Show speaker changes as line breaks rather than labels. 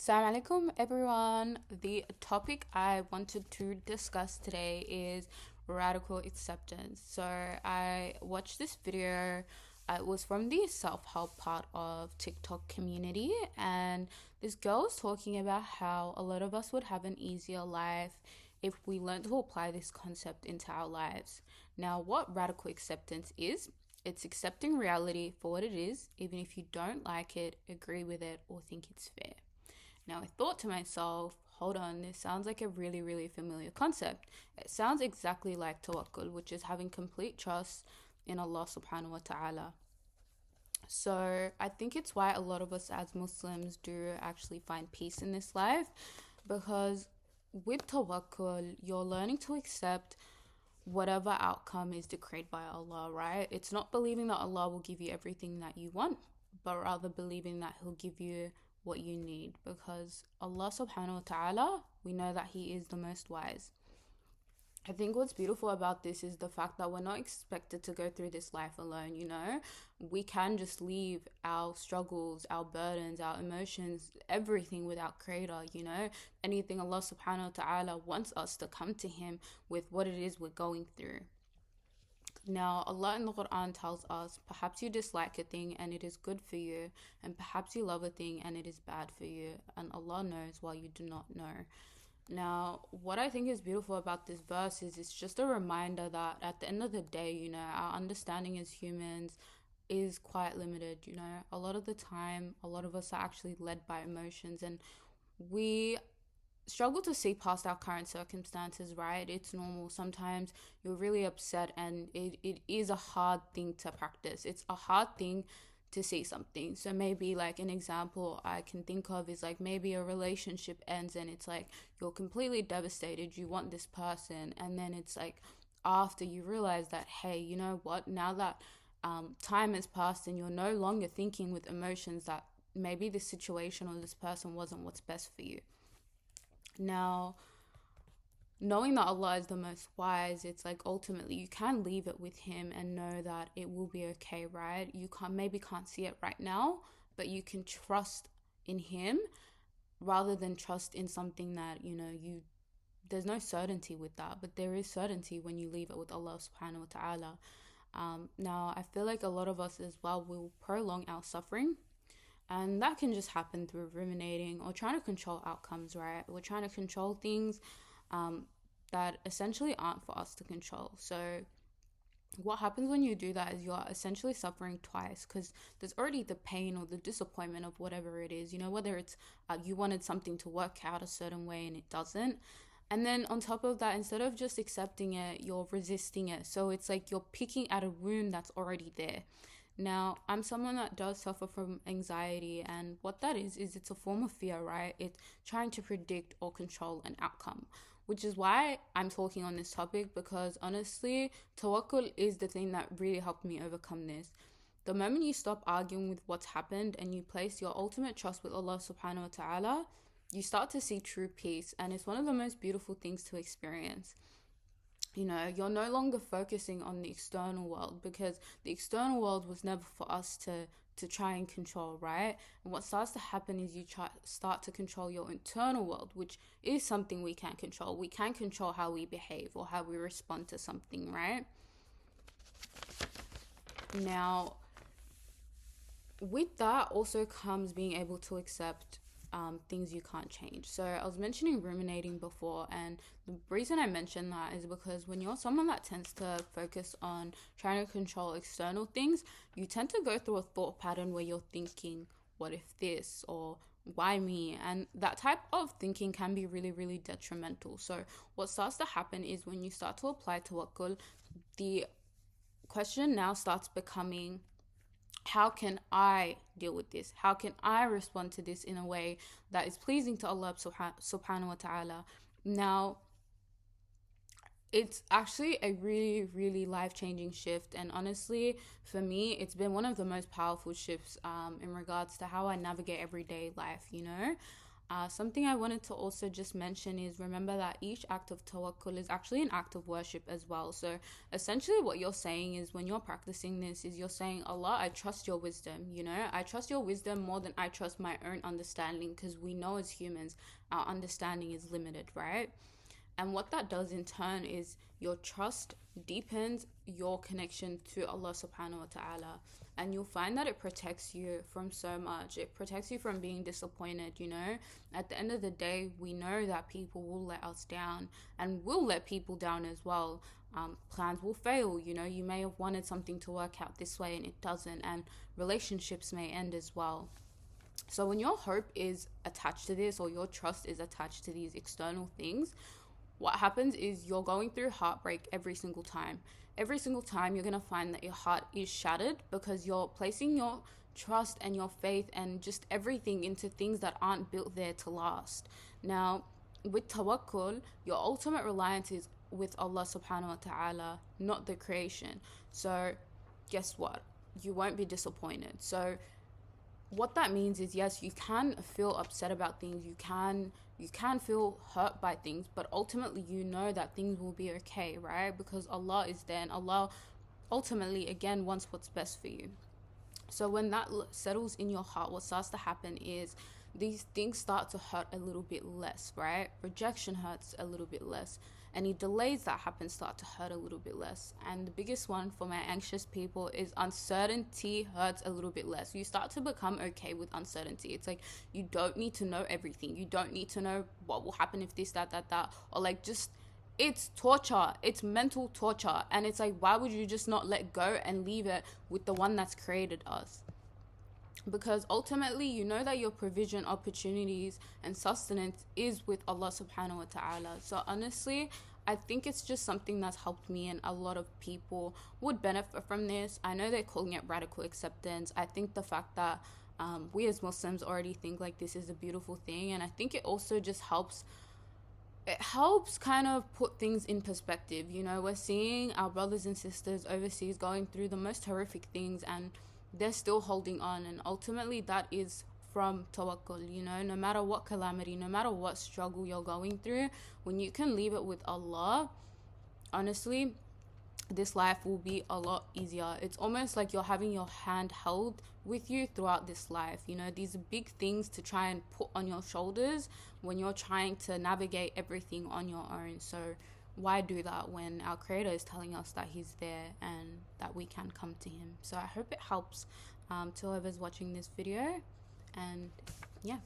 Assalamu alaikum everyone. The topic I wanted to discuss today is radical acceptance. So I watched this video. It was from the self-help part of TikTok community, and this girl was talking about how a lot of us would have an easier life if we learned to apply this concept into our lives. Now, what radical acceptance is, it's accepting reality for what it is, even if you don't like it, agree with it, or think it's fair. Now, I thought to myself, hold on, this sounds like a really, really familiar concept. It sounds exactly like tawakkul, which is having complete trust in Allah subhanahu wa ta'ala. So I think it's why a lot of us as Muslims do actually find peace in this life, because with tawakkul, you're learning to accept whatever outcome is decreed by Allah, right? It's not believing that Allah will give you everything that you want, but rather believing that He'll give you what you need, because Allah subhanahu wa ta'ala, we know that He is the most wise. I think what's beautiful about this is the fact that we're not expected to go through this life alone, you know? We can just leave our struggles, our burdens, our emotions, everything with our Creator, you know? Anything Allah subhanahu wa ta'ala wants us to come to Him with what it is we're going through. Now, Allah in the Quran tells us, perhaps you dislike a thing and it is good for you, and perhaps you love a thing and it is bad for you, and Allah knows while you do not know. Now, what I think is beautiful about this verse is it's just a reminder that at the end of the day, you know, our understanding as humans is quite limited, you know. A lot of the time, a lot of us are actually led by emotions, and we struggle to see past our current circumstances, right? It's normal. Sometimes you're really upset, and it is a hard thing to practice. It's a hard thing to see something. So maybe like an example I can think of is like maybe a relationship ends and it's like you're completely devastated. You want this person, and then it's like after you realize that, hey, you know what? Now that time has passed and you're no longer thinking with emotions that maybe this situation or this person wasn't what's best for you. Now, knowing that Allah is the most wise, it's like ultimately you can leave it with Him and know that it will be okay, right? You can't see it right now, but you can trust in Him rather than trust in something that, you know, there's no certainty with that, but there is certainty when you leave it with Allah subhanahu wa ta'ala. Now, I feel like a lot of us as well will prolong our suffering. And that can just happen through ruminating or trying to control outcomes, right? We're trying to control things that essentially aren't for us to control. So what happens when you do that is you're essentially suffering twice, because there's already the pain or the disappointment of whatever it is, you know, whether it's you wanted something to work out a certain way and it doesn't. And then on top of that, instead of just accepting it, you're resisting it. So it's like you're picking at a wound that's already there. Now, I'm someone that does suffer from anxiety, and what that is it's a form of fear, right? It's trying to predict or control an outcome, which is why I'm talking on this topic, because honestly, tawakkul is the thing that really helped me overcome this. The moment you stop arguing with what's happened and you place your ultimate trust with Allah subhanahu wa ta'ala, you start to see true peace, and it's one of the most beautiful things to experience. You know, you're no longer focusing on the external world, because the external world was never for us to try and control, right? And what starts to happen is you start to control your internal world, which is something we can't control. We can't control how we behave or how we respond to something, right? Now, with that also comes being able to accept things you can't change. So I was mentioning ruminating before, and the reason I mention that is because when you're someone that tends to focus on trying to control external things, you tend to go through a thought pattern where you're thinking, what if this, or why me? And that type of thinking can be really, really detrimental. So what starts to happen is when you start to apply tawakkul, the question now starts becoming, how can I deal with this? How can I respond to this in a way that is pleasing to Allah subhanahu wa ta'ala? Now, it's actually a really, really life-changing shift. And honestly, for me, it's been one of the most powerful shifts in regards to how I navigate everyday life, you know? Something I wanted to also just mention is, remember that each act of tawakkul is actually an act of worship as well. So essentially what you're saying is, when you're practicing this, is you're saying, Allah, I trust your wisdom, I trust your wisdom more than I trust my own understanding, because we know as humans our understanding is limited, right? And what that does in turn is your trust deepens your connection to Allah subhanahu wa ta'ala. And you'll find that it protects you from so much. It protects you from being disappointed, At the end of the day, we know that people will let us down, and we'll let people down as well. Plans will fail, You may have wanted something to work out this way and it doesn't, and relationships may end as well. So when your hope is attached to this, or your trust is attached to these external things, what happens is you're going through heartbreak every single time. Every single time you're going to find that your heart is shattered, because you're placing your trust and your faith and just everything into things that aren't built there to last. Now, with tawakkul, your ultimate reliance is with Allah subhanahu wa ta'ala, not the creation. So guess what? You won't be disappointed. So what that means is, yes, you can feel upset about things, you can feel hurt by things, but ultimately you know that things will be okay, right? Because Allah is there, and Allah ultimately, again, wants what's best for you. So when that settles in your heart, what starts to happen is these things start to hurt a little bit less, right? Rejection hurts a little bit less. Any delays that happen start to hurt a little bit less. And the biggest one for my anxious people is uncertainty hurts a little bit less. You start to become okay with uncertainty. It's like, you don't need to know everything. You don't need to know what will happen if this, that, or like, just, it's torture. It's mental torture. And it's like, why would you just not let go and leave it with the one that's created us? Because ultimately, you know that your provision, opportunities, and sustenance is with Allah subhanahu wa ta'ala. So honestly, I think it's just something that's helped me, and a lot of people would benefit from this. I know they're calling it radical acceptance. I think the fact that we as Muslims already think like this is a beautiful thing, and I think it also just helps kind of put things in perspective. We're seeing our brothers and sisters overseas going through the most horrific things, and they're still holding on, and ultimately that is from tawakkul. No matter what calamity, no matter what struggle you're going through, when you can leave it with Allah, honestly, this life will be a lot easier. It's almost like you're having your hand held with you throughout this life. These are big things to try and put on your shoulders when you're trying to navigate everything on your own. So why do that when our creator is telling us that he's there and that we can come to him? So I hope it helps to whoever's watching this video, and yeah.